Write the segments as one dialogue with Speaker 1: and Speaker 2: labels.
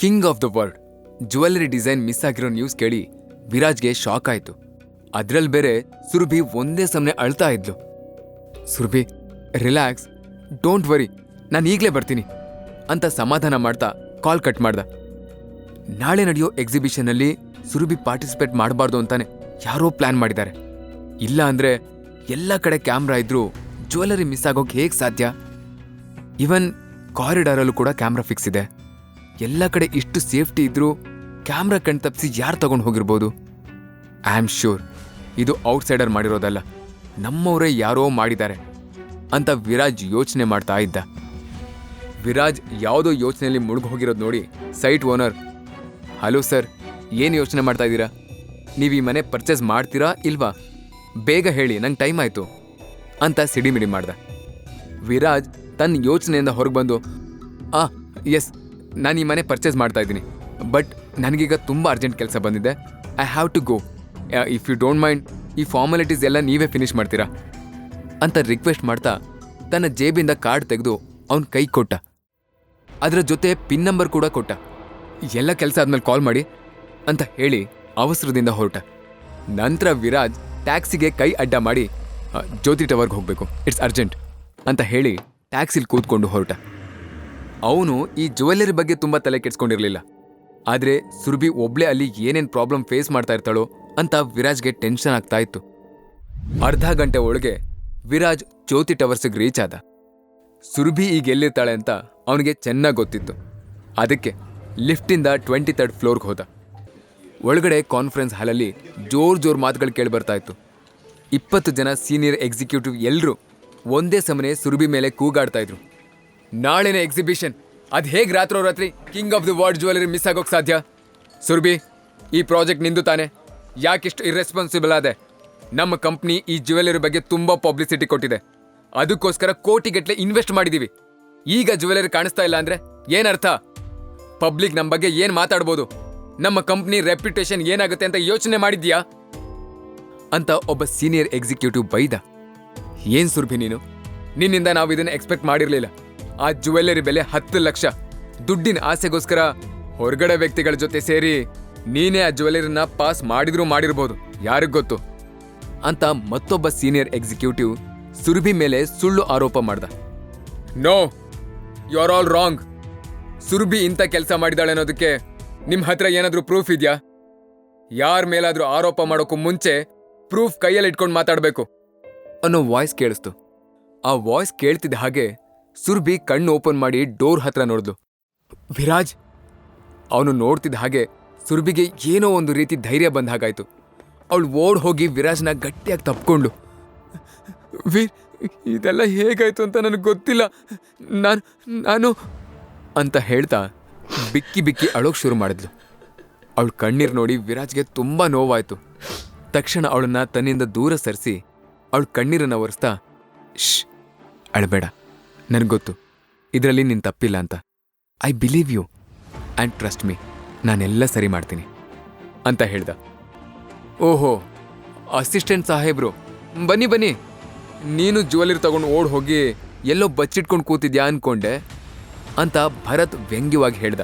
Speaker 1: King of the world jewellery design miss ಆಗಿರೋ news ಕೇಳಿ ವಿರಾಜ್ಗೆ shock ಆಯ್ತು. ಅದ್ರಲ್ಲಿ ಬೇರೆ ಸುರಭಿ ಒಂದೇ ಸಮನೆ ಅಳ್ತಾ ಇದ್ಲು. ಸುರಭಿ, ರಿಲ್ಯಾಕ್ಸ್, ಡೋಂಟ್ ವರಿ, ನಾನು ಈಗಲೇ ಬರ್ತೀನಿ ಅಂತ ಸಮಾಧಾನ ಮಾಡ್ತಾ ಕಾಲ್ ಕಟ್ ಮಾಡ್ದ. ನಾಳೆ ನಡೆಯೋ ಎಕ್ಸಿಬಿಷನ್ನಲ್ಲಿ ಸುರಭಿ ಪಾರ್ಟಿಸಿಪೇಟ್ ಮಾಡಬಾರ್ದು ಅಂತಾನೆ ಯಾರೋ ಪ್ಲಾನ್ ಮಾಡಿದ್ದಾರೆ. ಇಲ್ಲ ಅಂದ್ರೆ ಎಲ್ಲ ಕಡೆ ಕ್ಯಾಮ್ರಾ ಇದ್ರೂ ಜ್ಯುವೆಲ್ಲರಿ ಮಿಸ್ ಆಗೋಕೆ ಹೇಗೆ ಸಾಧ್ಯ? ಇವನ್ ಕಾರಿಡಾರಲ್ಲೂ ಕೂಡ ಕ್ಯಾಮ್ರಾ ಫಿಕ್ಸ್ ಇದೆ. ಎಲ್ಲ ಕಡೆ ಇಷ್ಟು ಸೇಫ್ಟಿ ಇದ್ರೂ ಕ್ಯಾಮ್ರಾ ಕಣ್ ತಪ್ಪಿಸಿ ಯಾರು ತಗೊಂಡು ಹೋಗಿರ್ಬೋದು? ಐ ಆಮ್ ಶ್ಯೂರ್ ಇದು ಔಟ್ಸೈಡರ್ ಮಾಡಿರೋದಲ್ಲ, ನಮ್ಮವರೇ ಯಾರೋ ಮಾಡಿದ್ದಾರೆ ಅಂತ ವಿರಾಜ್ ಯೋಚನೆ ಮಾಡ್ತಾ ಇದ್ದ. ವಿರಾಜ್ ಯಾವುದೋ ಯೋಚನೆಯಲ್ಲಿ ಮುಳುಗಿ ಹೋಗಿರೋದು ನೋಡಿ ಸೈಟ್ ಓನರ್, ಹಲೋ ಸರ್, ಏನು ಯೋಚನೆ ಮಾಡ್ತಾ ಇದ್ದೀರಾ? ನೀವು ಈ ಮನೆ ಪರ್ಚೇಸ್ ಮಾಡ್ತೀರಾ ಇಲ್ವಾ? ಬೇಗ ಹೇಳಿ, ನಂಗೆ ಟೈಮ್ ಆಯಿತು ಅಂತ ಸಿಡಿಮಿಡಿ ಮಾಡ್ದ. ವಿರಾಜ್ ತನ್ನ ಯೋಚನೆಯಿಂದ ಹೊರಗೆ ಬಂದು, ಎಸ್, ನಾನು ಈ ಮನೆ ಪರ್ಚೇಸ್ ಮಾಡ್ತಾ ಇದ್ದೀನಿ, ಬಟ್ ನನಗೀಗ ತುಂಬ ಅರ್ಜೆಂಟ್ ಕೆಲಸ ಬಂದಿದೆ. I have to go. If you don't mind, ಈ ಫಾರ್ಮಾಲಿಟೀಸ್ ಎಲ್ಲ ನೀವೇ ಫಿನಿಷ್ ಮಾಡ್ತೀರಾ ಅಂತ ರಿಕ್ವೆಸ್ಟ್ ಮಾಡ್ತಾ ತನ್ನ ಜೇಬಿಂದ ಕಾರ್ಡ್ ತೆಗೆದು ಅವನ ಕೈ ಕೊಟ್ಟ. ಅದರ ಜೊತೆ ಪಿನ್ ನಂಬರ್ ಕೂಡ ಕೊಟ್ಟ. ಎಲ್ಲ ಕೆಲಸ ಆದ್ಮೇಲೆ ಕಾಲ್ ಮಾಡಿ ಅಂತ ಹೇಳಿ ಅವಸರದಿಂದ ಹೊರಟ. ನಂತರ ವಿರಾಜ್ ಟ್ಯಾಕ್ಸಿಗೆ ಕೈ ಅಡ್ಡ ಮಾಡಿ ಜ್ಯೋತಿ ಟವರ್ಗೆ ಹೋಗಬೇಕು, ಇಟ್ಸ್ ಅರ್ಜೆಂಟ್ ಅಂತ ಹೇಳಿ ಟ್ಯಾಕ್ಸಿಲಿ ಕೂತ್ಕೊಂಡು ಹೊರಟ. ಅವನು ಈ ಜ್ಯುವೆಲ್ಲರಿ ಬಗ್ಗೆ ತುಂಬ ತಲೆ ಕೆಡ್ಸ್ಕೊಂಡಿರಲಿಲ್ಲ. ಆದರೆ ಸುರಭಿ ಒಬ್ಳೆ ಅಲ್ಲಿ ಏನೇನು ಪ್ರಾಬ್ಲಮ್ ಫೇಸ್ ಮಾಡ್ತಾ ಇರ್ತಾಳೋ ಅಂತ ವಿರಾಜ್ಗೆ ಟೆನ್ಷನ್ ಆಗ್ತಾ ಇತ್ತು. ಅರ್ಧ ಗಂಟೆ ಒಳಗೆ ವಿರಾಜ್ ಜ್ಯೋತಿ ಟವರ್ಸ್ಗೆ ರೀಚ್ ಆದ. ಸುರಭಿ ಈಗ ಎಲ್ಲಿರ್ತಾಳೆ ಅಂತ ಅವನಿಗೆ ಚೆನ್ನಾಗಿ ಗೊತ್ತಿತ್ತು. ಅದಕ್ಕೆ ಲಿಫ್ಟಿಂದ 23rd ಫ್ಲೋರ್ಗೆ ಹೋದ. ಒಳಗಡೆ ಕಾನ್ಫರೆನ್ಸ್ ಹಾಲಲ್ಲಿ ಜೋರ್ ಮಾತುಗಳು ಕೇಳಿಬರ್ತಾ ಇತ್ತು. 20 ಜನ ಸೀನಿಯರ್ ಎಕ್ಸಿಕ್ಯೂಟಿವ್ ಎಲ್ಲರೂ ಒಂದೇ ಸಮನೆ ಸುರಭಿ ಮೇಲೆ ಕೂಗಾಡ್ತಾ ಇದ್ರು. ನಾಳೆನೇ ಎಕ್ಸಿಬಿಷನ್, ಅದು ಹೇಗೆ ರಾತ್ರೋರಾತ್ರಿ king of the world jewellery miss ಆಗೋಕೆ ಸಾಧ್ಯ? ಸುರಭಿ, ಈ ಪ್ರಾಜೆಕ್ಟ್ ನಿಂದು ತಾನೆ, ಯಾಕಿಷ್ಟು ಇರ್ರೆಸ್ಪಾನ್ಸಿಬಲ್ ಆದೆ? ನಮ್ಮ ಕಂಪ್ನಿ ಈ ಜ್ಯುವೆಲ್ಲರಿ ಬಗ್ಗೆ ತುಂಬ ಪಬ್ಲಿಸಿಟಿ ಕೊಟ್ಟಿದೆ, ಅದಕ್ಕೋಸ್ಕರ ಕೋಟಿಗಟ್ಟಲೆ ಇನ್ವೆಸ್ಟ್ ಮಾಡಿದೀವಿ. ಈಗ ಜ್ಯುವೆಲ್ಲರಿ ಕಾಣಿಸ್ತಾ ಇಲ್ಲ ಅಂದ್ರೆ ಏನರ್ಥ? ಪಬ್ಲಿಕ್ ನಮ್ಮ ಬಗ್ಗೆ ಏನು ಮಾತಾಡ್ಬೋದು? ನಮ್ಮ ಕಂಪ್ನಿ ರೆಪ್ಯುಟೇಷನ್ ಏನಾಗುತ್ತೆ ಅಂತ ಯೋಚನೆ ಮಾಡಿದ್ಯಾ ಅಂತ ಒಬ್ಬ ಸೀನಿಯರ್ ಎಕ್ಸಿಕ್ಯೂಟಿವ್ ಬೈದ. ಏನ್ ಸುರಭಿ ನೀನು, ನಿನ್ನಿಂದ ನಾವು ಇದನ್ನ ಎಕ್ಸ್ಪೆಕ್ಟ್ ಮಾಡಿರ್ಲಿಲ್ಲ. ಆ ಜ್ಯುವೆಲ್ಲರಿ ಬೆಲೆ 10 ಲಕ್ಷ. ದುಡ್ಡಿನ ಆಸೆಗೋಸ್ಕರ ಹೊರಗಡೆ ವ್ಯಕ್ತಿಗಳ ಜೊತೆ ಸೇರಿ ನೀನೇ ಆ ಜ್ಯುವೆಲ್ಲರಿನ ಪಾಸ್ ಮಾಡಿರ್ಬೋದು, ಯಾರಿಗ್ ಗೊತ್ತು ಅಂತ ಮತ್ತೊಬ್ಬ ಸೀನಿಯರ್ ಎಕ್ಸಿಕ್ಯೂಟಿವ್ ಸುರಭಿ ಮೇಲೆ ಸುಳ್ಳು ಆರೋಪ ಮಾಡ್ದ. No, you are all wrong. Surabhi ಇಂಥ ಕೆಲಸ ಮಾಡಿದಾಳೆ ಅನ್ನೋದಕ್ಕೆ ನಿಮ್ ಹತ್ರ ಏನಾದ್ರೂ ಪ್ರೂಫ್ ಇದೆಯಾ? ಯಾರ ಮೇಲಾದ್ರೂ ಆರೋಪ ಮಾಡೋಕ್ಕೂ ಮುಂಚೆ ಪ್ರೂಫ್ ಕೈಯಲ್ಲಿ ಇಟ್ಕೊಂಡು ಮಾತಾಡಬೇಕು ಅನ್ನೋ ವಾಯ್ಸ್ ಕೇಳಿಸ್ತು. ಆ ವಾಯ್ಸ್ ಕೇಳ್ತಿದ್ದ ಹಾಗೆ ಸುರಭಿ ಕಣ್ಣು ಓಪನ್ ಮಾಡಿ ಡೋರ್ ಹತ್ರ ನೋಡಿದ್ಲು. ವಿರಾಜ್! ಅವನು ನೋಡ್ತಿದ್ದ ಹಾಗೆ ಸುರಭಿಗೆ ಏನೋ ಒಂದು ರೀತಿ ಧೈರ್ಯ ಬಂದ ಹಾಗಾಯ್ತು. ಅವಳು ಓಡ್ ಹೋಗಿ ವಿರಾಜ್ನ ಗಟ್ಟಿಯಾಗಿ ತಪ್ಕೊಂಡ್ಳು. ವೀರ್, ಇದೆಲ್ಲ ಹೇಗಾಯ್ತು ಅಂತ ನನಗೆ ಗೊತ್ತಿಲ್ಲ, ನಾನು ಅಂತ ಹೇಳ್ತಾ ಬಿಕ್ಕಿ ಅಳೋಕ್ ಶುರು ಮಾಡಿದ್ಲು. ಅವಳು ಕಣ್ಣೀರು ನೋಡಿ ವಿರಾಜ್ಗೆ ತುಂಬ ನೋವಾಯ್ತು. ತಕ್ಷಣ ಅವಳನ್ನ ತನ್ನಿಂದ ದೂರ ಸರಿಸಿ ಅವಳು ಕಣ್ಣೀರನ್ನು ಒರೆಸ್ತಾ, ಶ್, ಅಳಬೇಡ, ನನಗೊತ್ತು ಇದರಲ್ಲಿ ನಿನ್ನ ತಪ್ಪಿಲ್ಲ ಅಂತ. I believe you and trust me, ನಾನೆಲ್ಲ ಸರಿ ಮಾಡ್ತೀನಿ ಅಂತ ಹೇಳ್ದ. ಓಹೋ, ಅಸಿಸ್ಟೆಂಟ್ ಸಾಹೇಬ್ರು, ಬನ್ನಿ, ನೀನು ಜ್ಯುವೆಲ್ಲರಿ ತಗೊಂಡು ಓಡ್ ಹೋಗಿ ಎಲ್ಲೋ ಬಚ್ಚಿಟ್ಕೊಂಡು ಕೂತಿದ್ಯಾ ಅನ್ಕೊಂಡೆ ಅಂತ ಭರತ್ ವ್ಯಂಗ್ಯವಾಗಿ ಹೇಳ್ದ.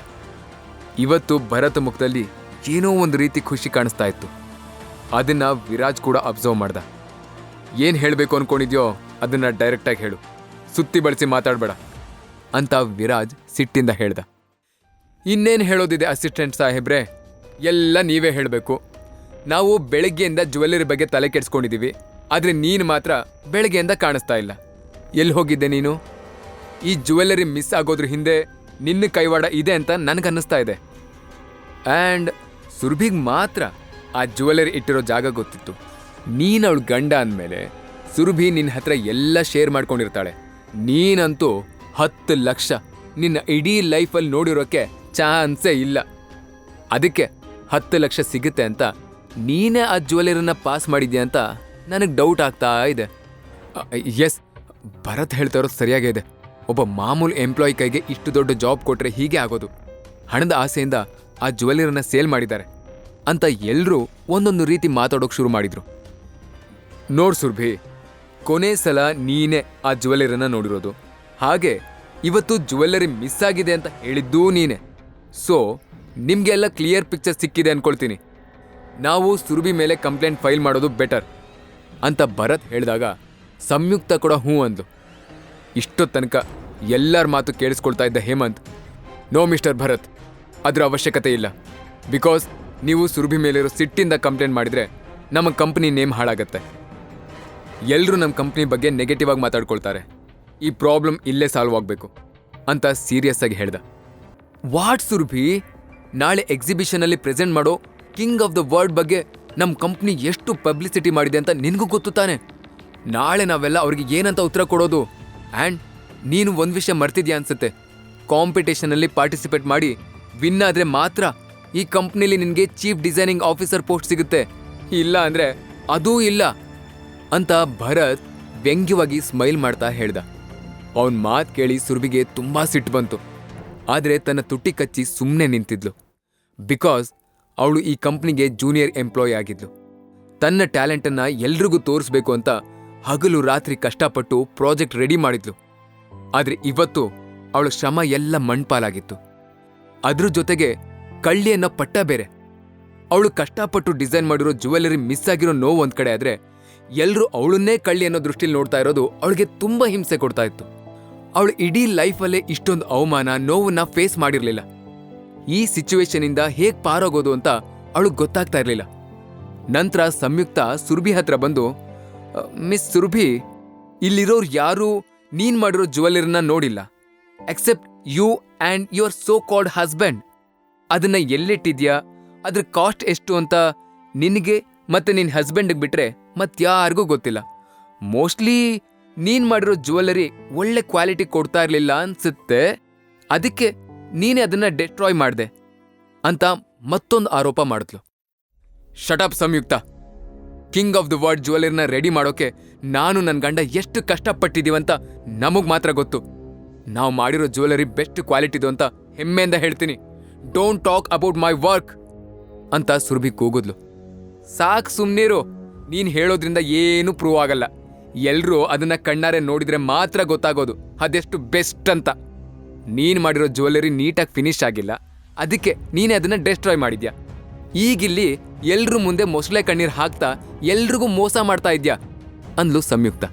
Speaker 1: ಇವತ್ತು ಭರತ್ ಮುಖದಲ್ಲಿ ಏನೋ ಒಂದು ರೀತಿ ಖುಷಿ ಕಾಣಿಸ್ತಾ ಇತ್ತು. ಅದನ್ನ ವಿರಾಜ್ ಕೂಡ ಅಬ್ಸರ್ವ್ ಮಾಡ್ದ. ಏನು ಹೇಳಬೇಕು ಅನ್ಕೊಂಡಿದ್ಯೋ ಅದನ್ನ ಡೈರೆಕ್ಟಾಗಿ ಹೇಳು, ಸುತ್ತಿ ಬಳಸಿ ಮಾತಾಡಬೇಡ ಅಂತ ವಿರಾಜ್ ಸಿಟ್ಟಿಂದ ಹೇಳ್ದ. ಇನ್ನೇನು ಹೇಳೋದಿದೆ ಅಸಿಸ್ಟೆಂಟ್ ಸಾಹೇಬ್ರೆ, ಎಲ್ಲ ನೀವೇ ಹೇಳಬೇಕು. ನಾವು ಬೆಳಗ್ಗೆಯಿಂದ ಜ್ಯುವೆಲ್ಲರಿ ಬಗ್ಗೆ ತಲೆ ಕೆಡ್ಸ್ಕೊಂಡಿದ್ದೀವಿ, ಆದರೆ ನೀನು ಮಾತ್ರ ಬೆಳಗ್ಗೆಯಿಂದ ಕಾಣಿಸ್ತಾ ಇಲ್ಲ. ಎಲ್ಲಿ ಹೋಗಿದ್ದೆ ನೀನು? ಈ ಜ್ಯುವೆಲ್ಲರಿ ಮಿಸ್ ಆಗೋದ್ರ ಹಿಂದೆ ನಿನ್ನ ಕೈವಾಡ ಇದೆ ಅಂತ ನನಗನ್ನಿಸ್ತಾ ಇದೆ. ಆ್ಯಂಡ್ ಸುರಭಿಗೆ ಮಾತ್ರ ಆ ಜ್ಯುವೆಲ್ಲರಿ ಇಟ್ಟಿರೋ ಜಾಗ ಗೊತ್ತಿತ್ತು. ನೀನು ಅವಳು ಗಂಡ ಅಂದಮೇಲೆ ಸುರಭಿ ನಿನ್ನ ಹತ್ರ ಎಲ್ಲ ಶೇರ್ ಮಾಡ್ಕೊಂಡಿರ್ತಾಳೆ. ನೀನಂತೂ 10 ಲಕ್ಷ ನಿನ್ನ ಇಡೀ ಲೈಫಲ್ಲಿ ನೋಡಿರೋಕ್ಕೆ ಚಾನ್ಸೇ ಇಲ್ಲ. ಅದಕ್ಕೆ 10 ಲಕ್ಷ ಸಿಗುತ್ತೆ ಅಂತ ನೀನೇ ಆ ಜ್ಯುವೆಲ್ಲರಿನ ಪಾಸ್ ಮಾಡಿದ್ಯಾ ಅಂತ ನನಗೆ ಡೌಟ್ ಆಗ್ತಾ ಇದೆ. ಎಸ್, ಭರತ್ ಹೇಳ್ತಾ ಇರೋದು ಸರಿಯಾಗೇ ಇದೆ. ಒಬ್ಬ ಮಾಮೂಲು ಎಂಪ್ಲಾಯಿ ಕೈಗೆ ಇಷ್ಟು ದೊಡ್ಡ ಜಾಬ್ ಕೊಟ್ರೆ ಹೀಗೆ ಆಗೋದು. ಹಣದ ಆಸೆಯಿಂದ ಆ ಜ್ಯುವೆಲ್ಲರಿನ ಸೇಲ್ ಮಾಡಿದ್ದಾರೆ ಅಂತ ಎಲ್ಲರೂ ಒಂದೊಂದು ರೀತಿ ಮಾತಾಡೋಕೆ ಶುರು ಮಾಡಿದ್ರು. ನೋಡ್ ಸುರಭಿ, ಕೊನೆ ಸಲ ನೀನೇ ಆ ಜ್ಯುವೆಲ್ಲರಿನ ನೋಡಿರೋದು. ಹಾಗೆ ಇವತ್ತು ಜ್ಯುವೆಲ್ಲರಿ ಮಿಸ್ ಆಗಿದೆ ಅಂತ ಹೇಳಿದ್ದೂ ನೀನೆ. ಸೊ ನಿಮಗೆಲ್ಲ ಕ್ಲಿಯರ್ ಪಿಕ್ಚರ್ ಸಿಕ್ಕಿದೆ ಅನ್ಕೊಳ್ತೀನಿ. ನಾವು ಸುರಭಿ ಮೇಲೆ ಕಂಪ್ಲೇಂಟ್ ಫೈಲ್ ಮಾಡೋದು ಬೆಟರ್ ಅಂತ ಭರತ್ ಹೇಳಿದಾಗ ಸಂಯುಕ್ತ ಕೂಡ ಹ್ಞೂ ಅಂದ್ಲು. ಇಷ್ಟೋ ತನಕ ಎಲ್ಲರ ಮಾತು ಕೇಳಿಸ್ಕೊಳ್ತಾ ಇದ್ದ ಹೇಮಂತ್, ನೋ ಮಿಸ್ಟರ್ ಭರತ್, ಅದರ ಅವಶ್ಯಕತೆ ಇಲ್ಲ. ಬಿಕಾಸ್ ನೀವು ಸುರಭಿ ಮೇಲಿರೋ ಸಿಟ್ಟಿಂದ ಕಂಪ್ಲೇಂಟ್ ಮಾಡಿದರೆ ನಮ್ಮ ಕಂಪ್ನಿ ನೇಮ್ ಹಾಳಾಗತ್ತೆ. ಎಲ್ಲರೂ ನಮ್ಮ ಕಂಪ್ನಿ ಬಗ್ಗೆ ನೆಗೆಟಿವ್ ಆಗಿ ಮಾತಾಡ್ಕೊಳ್ತಾರೆ. ಈ ಪ್ರಾಬ್ಲಮ್ ಇಲ್ಲೇ ಸಾಲ್ವ್ ಆಗಬೇಕು ಅಂತ ಸೀರಿಯಸ್ ಆಗಿ ಹೇಳ್ದ. ವಾಟ್ ಸುರಭಿ, ನಾಳೆ ಎಕ್ಸಿಬಿಷನಲ್ಲಿ ಪ್ರೆಸೆಂಟ್ ಮಾಡೋ ಕಿಂಗ್ ಆಫ್ ದ ವರ್ಲ್ಡ್ ಬಗ್ಗೆ ನಮ್ಮ ಕಂಪ್ನಿ ಎಷ್ಟು ಪಬ್ಲಿಸಿಟಿ ಮಾಡಿದೆ ಅಂತ ನಿನಗೂ ಗೊತ್ತು ತಾನೆ. ನಾಳೆ ನಾವೆಲ್ಲ ಅವ್ರಿಗೆ ಏನಂತ ಉತ್ತರ ಕೊಡೋದು? ಆ್ಯಂಡ್ ನೀನು ಒಂದು ವಿಷಯ ಮರ್ತಿದ್ಯಾ ಅನ್ಸುತ್ತೆ. ಕಾಂಪಿಟೇಷನಲ್ಲಿ ಪಾರ್ಟಿಸಿಪೇಟ್ ಮಾಡಿ ವಿನ್ ಆದರೆ ಮಾತ್ರ ಈ ಕಂಪ್ನಿಲಿ ನಿನಗೆ ಚೀಫ್ ಡಿಸೈನಿಂಗ್ ಆಫೀಸರ್ ಪೋಸ್ಟ್ ಸಿಗುತ್ತೆ, ಇಲ್ಲ ಅಂದರೆ ಅದೂ ಇಲ್ಲ ಅಂತ ಭರತ್ ವ್ಯಂಗ್ಯವಾಗಿ ಸ್ಮೈಲ್ ಮಾಡ್ತಾ ಹೇಳ್ದ. ಅವನ ಮಾತು ಕೇಳಿ ಸುರಭಿಗೆ ತುಂಬ ಸಿಟ್ಟು ಬಂತು. ಆದರೆ ತನ್ನ ತುಟಿ ಕಚ್ಚಿ ಸುಮ್ಮನೆ ನಿಂತಿದ್ಲು. ಬಿಕಾಸ್ ಅವಳು ಈ ಕಂಪ್ನಿಗೆ ಜೂನಿಯರ್ ಎಂಪ್ಲಾಯ್ ಆಗಿದ್ಲು. ತನ್ನ ಟ್ಯಾಲೆಂಟನ್ನು ಎಲ್ರಿಗೂ ತೋರಿಸ್ಬೇಕು ಅಂತ ಹಗಲು ರಾತ್ರಿ ಕಷ್ಟಪಟ್ಟು ಪ್ರಾಜೆಕ್ಟ್ ರೆಡಿ ಮಾಡಿದ್ಲು. ಆದರೆ ಇವತ್ತು ಅವಳ ಶ್ರಮ ಎಲ್ಲ ಮಣ್ಪಾಲಾಗಿತ್ತು. ಅದ್ರ ಜೊತೆಗೆ ಕಳ್ಳಿ ಅನ್ನೋ ಪಟ್ಟ ಬೇರೆ. ಅವಳು ಕಷ್ಟಪಟ್ಟು ಡಿಸೈನ್ ಮಾಡಿರೋ ಜ್ಯುವೆಲರಿ ಮಿಸ್ ಆಗಿರೋ ನೋವು ಒಂದ್ ಕಡೆ ಆದ್ರೆ, ಎಲ್ಲರೂ ಅವಳನ್ನೇ ಕಳ್ಳಿ ಅನ್ನೋ ದೃಷ್ಟಿಲಿ ನೋಡ್ತಾ ಇರೋದು ಅವಳಿಗೆ ತುಂಬಾ ಹಿಂಸೆ ಕೊಡ್ತಾ ಇತ್ತು. ಅವಳು ಇಡೀ ಲೈಫಲ್ಲೇ ಇಷ್ಟೊಂದು ಅವಮಾನ ನೋವನ್ನ ಫೇಸ್ ಮಾಡಿರ್ಲಿಲ್ಲ. ಈ ಸಿಚುವೇಶನ್ ಇಂದ ಹೇಗ್ ಪಾರೋಗೋದು ಅಂತ ಅವಳಿಗೆ ಗೊತ್ತಾಗ್ತಾ ಇರ್ಲಿಲ್ಲ. ನಂತರ ಸಂಯುಕ್ತ ಸುರಭಿ ಹತ್ರ ಬಂದು, ಮಿಸ್ ಸುರಭಿ, ಇಲ್ಲಿರೋರು ಯಾರೂ ನೀನ್ ಮಾಡಿರೋ ಜ್ಯುವೆಲರಿನ ನೋಡಿಲ್ಲ except you and your so called husband. ಅದನ್ನ ಎಲ್ಲಿಟ್ಟಿದ್ಯಾ, ಅದ್ರ ಕಾಸ್ಟ್ ಎಷ್ಟು ಅಂತ ನಿನಗೆ ಮತ್ತೆ ನಿನ್ನ ಹಸ್ಬೆಂಡ್ಗೆ ಬಿಟ್ರೆ ಮತ್ಯಾರಿಗೂ ಗೊತ್ತಿಲ್ಲ. ಮೋಸ್ಟ್ಲಿ ನೀನ್ ಮಾಡಿರೋ ಜ್ಯುವೆಲರಿ ಒಳ್ಳೆ ಕ್ವಾಲಿಟಿ ಕೊಡ್ತಾ ಇರಲಿಲ್ಲ ಅನ್ಸುತ್ತೆ, ಅದಕ್ಕೆ ನೀನೇ ಅದನ್ನ ಡೆಸ್ಟ್ರಾಯ್ ಮಾಡ್ದೆ ಅಂತ ಮತ್ತೊಂದು ಆರೋಪ ಮಾಡಿದ್ಲು. Shut up Samyuktha, king of the world ಜ್ಯುವೆಲರಿನ ರೆಡಿ ಮಾಡೋಕೆ ನಾನು ನನ್ನ ಗಂಡ ಎಷ್ಟು ಕಷ್ಟಪಟ್ಟಿದ್ದೀವಂತ ನಮಗ್ ಮಾತ್ರ ಗೊತ್ತು. ನಾವು ಮಾಡಿರೋ ಜ್ಯುವೆಲರಿ ಬೆಸ್ಟ್ ಕ್ವಾಲಿಟಿದು ಅಂತ ಹೆಮ್ಮೆಯಿಂದ ಹೇಳ್ತೀನಿ. Don't talk about my work ಅಂತ ಸುರಭಿ ಕೂಗಿದ್ಲು. ಸಾಕ್ ಸುಮ್ನೀರು, ನೀನ್ ಹೇಳೋದ್ರಿಂದ ಏನೂ ಪ್ರೂವ್ ಆಗಲ್ಲ. ಎಲ್ರೂ ಅದನ್ನ ಕಣ್ಣಾರೆ ನೋಡಿದ್ರೆ ಮಾತ್ರ ಗೊತ್ತಾಗೋದು ಅದೆಷ್ಟು ಬೆಸ್ಟ್ ಅಂತ. ನೀನ್ ಮಾಡಿರೋ ಜ್ಯುವೆಲರಿ ನೀಟಾಗಿ ಫಿನಿಶ್ ಆಗಿಲ್ಲ, ಅದಕ್ಕೆ ನೀನೇ ಅದನ್ನ ಡೆಸ್ಟ್ರಾಯ್ ಮಾಡಿದ್ಯಾ. ಈಗಿಲ್ಲಿ ಎಲ್ರೂ ಮುಂದೆ ಮೊಸಳೆ ಕಣ್ಣೀರ್ ಹಾಕ್ತಾ ಎಲ್ರಿಗೂ ಮೋಸ ಮಾಡ್ತಾ ಇದ್ಯಾ ಅಂದ್ಲು ಸಂಯುಕ್ತ.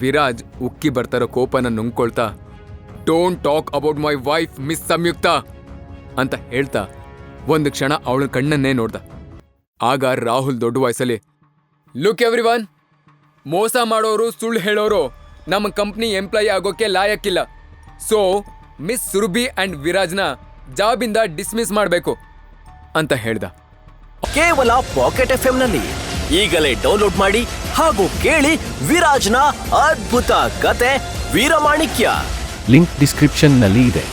Speaker 1: ವಿರಾಜ್ ಉಕ್ಕಿ ಬರ್ತಾರೋ ಕೋಪನ ನುಂಗ್ಕೊಳ್ತಾ, don't talk about my wife miss Samyuktha ಅಂತ ಹೇಳ್ತಾ ಒಂದು ಕ್ಷಣ ಅವಳ ಕಣ್ಣನ್ನೇ ನೋಡ್ದ. ಆಗ ರಾಹುಲ್ ದೊಡ್ಡ ವಯಸ್ಸಲ್ಲಿ, ಲುಕ್ ಎವ್ರಿವನ್, ಮೋಸ ಮಾಡೋರು ಸುಳ್ಳು ಹೇಳೋರು ನಮ್ಮ ಕಂಪ್ನಿ ಎಂಪ್ಲಾಯಿ ಆಗೋಕೆ ಲಾಯಕ್ಕಿಲ್ಲ. ಸೊ ಮಿಸ್ ಸುರಭಿ ಅಂಡ್ ವಿರಾಜ್ನ ಜಾಬಿಂದ ಡಿಸ್ಮಿಸ್ ಮಾಡಬೇಕು ಅಂತ ಹೇಳ್ದ.
Speaker 2: ಕೇವಲ ಪಾಕೆಟ್ ಎಫ್ಎಂ ನಲ್ಲಿ ಈಗಲೇ ಡೌನ್ಲೋಡ್ ಮಾಡಿ ಹಾಗೂ ಕೇಳಿ ವಿರಾಜ್ನ ಅದ್ಭುತ ಕತೆ ವೀರಮಾಣಿಕ್ಯ.
Speaker 3: ಲಿಂಕ್ ಡಿಸ್ಕ್ರಿಪ್ಷನ್ ನಲ್ಲಿ ಇದೆ.